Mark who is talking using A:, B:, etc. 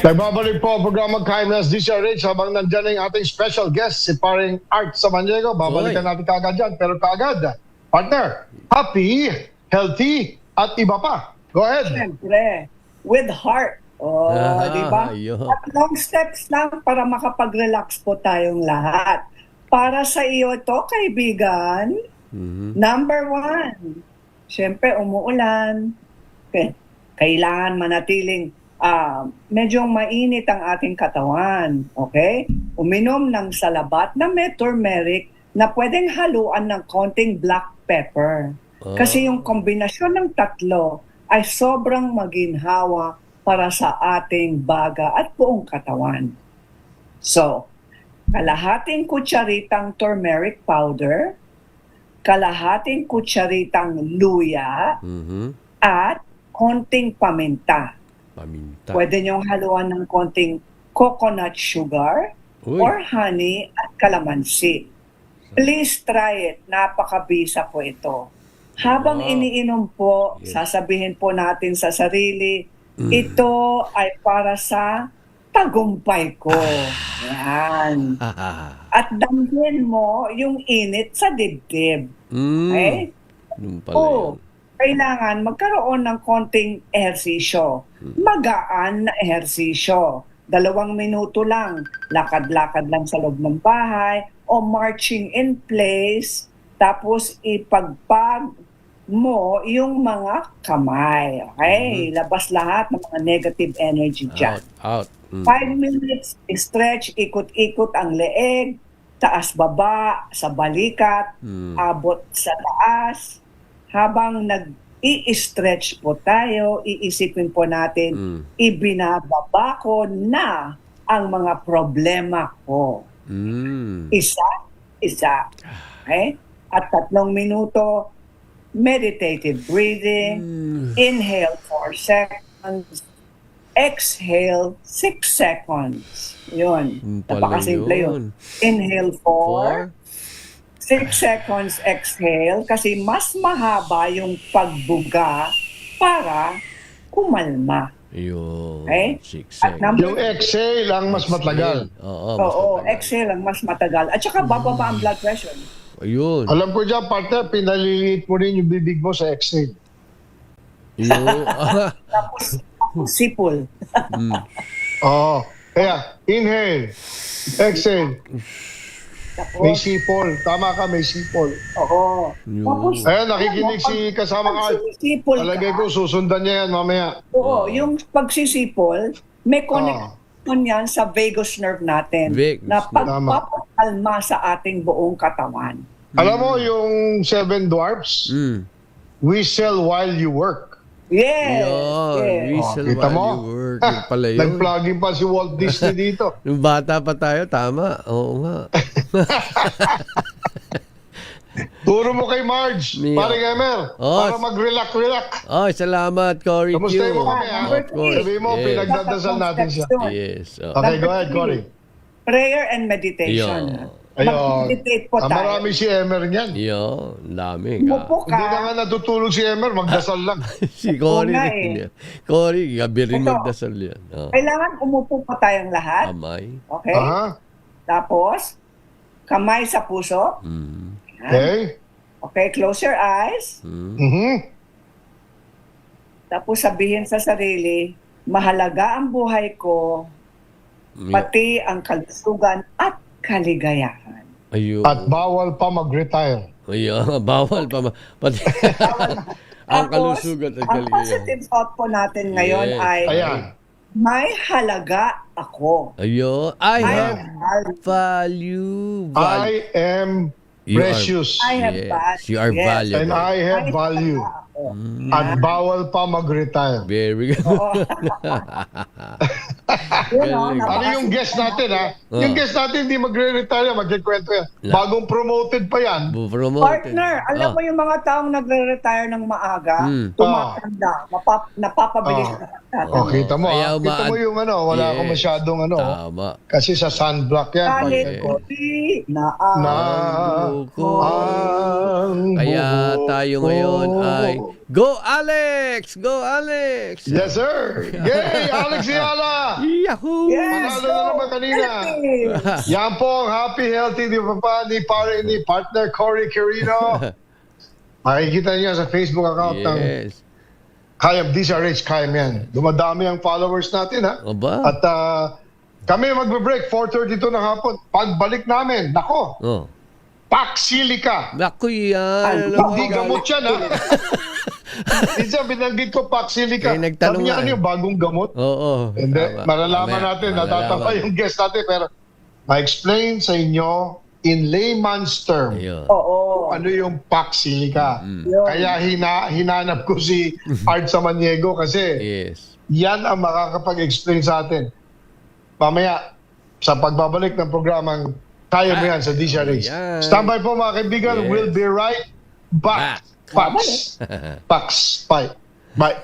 A: Nagbabalik po ang programang KMS DCRH habang nandyan na yung ating special guest, si paring Art Samaniego. Babalikan natin kaagad dyan. Pero kaagad, partner, happy, healthy, at iba pa. Go ahead.
B: Siyempre, with heart. Di ba? At long steps lang para makapag-relax po tayong lahat. Para sa iyo ito, kaibigan, number one, siyempre umuulan. Kailangan manatiling medyo mainit ang ating katawan. Okay? Uminom ng salabat na may turmeric na pwedeng haluan ng konting black pepper. Kasi yung kombinasyon ng tatlo ay sobrang maginhawa para sa ating baga at buong katawan. So, kalahating kutsaritang turmeric powder, kalahating kutsaritang luya, at konting paminta. Pwede niyong haluan ng konting coconut sugar or honey at calamansi. Please try it. Napakabisa po ito. Habang iniinom po, sasabihin po natin sa sarili, ito ay para sa tagumpay ko. Yan. At damhin mo yung init sa dibdib. Okay? Kailangan magkaroon ng konting ehersisyo. Magaan na ehersisyo. 2 minuto lang. Lakad-lakad lang sa loob ng bahay o marching in place. Tapos ipagpag mo yung mga kamay. Okay? Labas lahat ng mga negative energy dyan.
C: Out.
B: 5 minutes, stretch, ikot-ikot ang leeg, taas-baba, sa balikat, abot sa taas. Habang nag-i-stretch po tayo, iisipin po natin, ibinababa ko na ang mga problema ko. Isa. Okay? At 3 minuto, meditative breathing, inhale 4 seconds, exhale 6 seconds. Yun. Napakasimple yun. Inhale 4, 6 seconds exhale kasi mas mahaba yung pagbuga para kumalma. Okay?
A: Yung exhale ang mas matagal.
B: Oo, exhale ang mas matagal. At saka bababa ang blood pressure.
C: Ayun.
A: Alam ko dyan, partner, pinaliliit mo rin yung bibig mo sa exhale.
B: Tapos sipol.
A: Kaya, inhale, exhale.
B: Tapos,
A: May sipol. Tama ka, may sipol.
B: Oo. Tapos,
A: Ayan, nakikinig si kasamang Art.
B: pagsisipol
A: Palagay ko, susundan niya yan mamaya.
B: Oo, yung pagsisipol, may connection yan sa vagus nerve natin na pagpapakalma sa ating buong katawan.
A: Alam mo, yung 7 dwarfs, whistle while you work.
B: Yes.
C: Whistle
A: kita
C: while
A: mo?
C: you work. Yun pala yun.
A: Nag-plugging pa si Walt Disney dito.
C: Nung bata pa tayo, tama. Oo nga.
A: Turo mo kay Marge, paring Emer, para mag-relax.
C: Salamat, Cory.
A: Kamusta mo kami, ha? Sabihin mo, pinagdadasal natin siya.
C: Yes.
A: Okay, go ahead, Cory.
B: Prayer and meditation. Mag-meditate po tayo.
A: Marami si Emer niyan.
C: Dami.
B: Umupo ka.
A: Hindi na nga natutulog si Emer, magdasal lang.
C: Si Cory rin yan. Cory, gabi rin magdasal yan.
B: Kailangan umupo po tayong lahat.
C: Kamay.
B: Okay? Tapos, kamay sa puso.
A: Okay.
B: Okay, close your eyes. Tapos sabihin sa sarili, mahalaga ang buhay ko, pati ang kalusugan at kaligayahan.
C: Ayun.
A: At bawal pa mag-retire.
C: Ayun, bawal pa. Pati ang kalusugan at
B: Ang
C: kaligayahan.
B: positive thought po natin ngayon ay, may halaga ako.
C: Ayun. I have value.
A: I am precious.
B: I have value.
C: You are valuable.
A: And I have value. At bawal pa mag-retire.
C: Very good.
A: Ano yung guest natin, ha? Yung guest natin hindi magre-retire, magkikwento yan. Bagong promoted pa yan.
B: Partner, alam mo yung mga taong nagre-retire ng maaga, tumatanda, napapabilis na.
A: Kita mo, kita mo yung wala akong masyadong
C: Tama.
A: Kasi sa sunblock yan.
B: Kahit kopi na
C: Kaya tayo ngayon ay Go Alex! Go Alex!
A: Yes, sir. Yay, Alex Ayala.
C: Yahoo!
B: Yes,
A: Manalo na naman kanina.
B: healthy.
A: Yan po ang happy, healthy, di ba pa, ni partner Cory Quirino. Makikita niya sa Facebook account ng
C: Yes.
A: Kayam DZRH, Kayam yan. Dumadami ang followers natin, ha?
C: Aba.
A: At kami magbe-break, 4:32 ng hapon. Pagbalik namin, nako,
C: Oh.
A: Paxilica.
C: Naku yan. Alam mo,
A: Hindi gamot yan, ha? Minsan binanggit ko Paxilica.
C: Kaya nagtanong
A: Sabi niya,
C: nga,
A: ano
C: eh.
A: yung bagong gamot?
C: Oo.
A: Hindi,
C: Tama.
A: malalaman
C: Mamaya,
A: natin,
C: malalaman.
A: natatawa yung guest natin, pero ma-explain sa inyo in layman's term
C: Ayun.
B: Oo.
A: ano yung Paxilica.
B: Yun.
A: Kaya hinanap ko si Art Samaniego kasi
C: Yes.
A: yan ang makakapag-explain sa atin. Mamaya, sa pagbabalik ng programang Kaya Mo Yan sa DZRH.
C: Yan.
A: Standby po mga kaibigan,
C: Yes.
A: we'll be right back. Pax. Pax. Bye. Bye.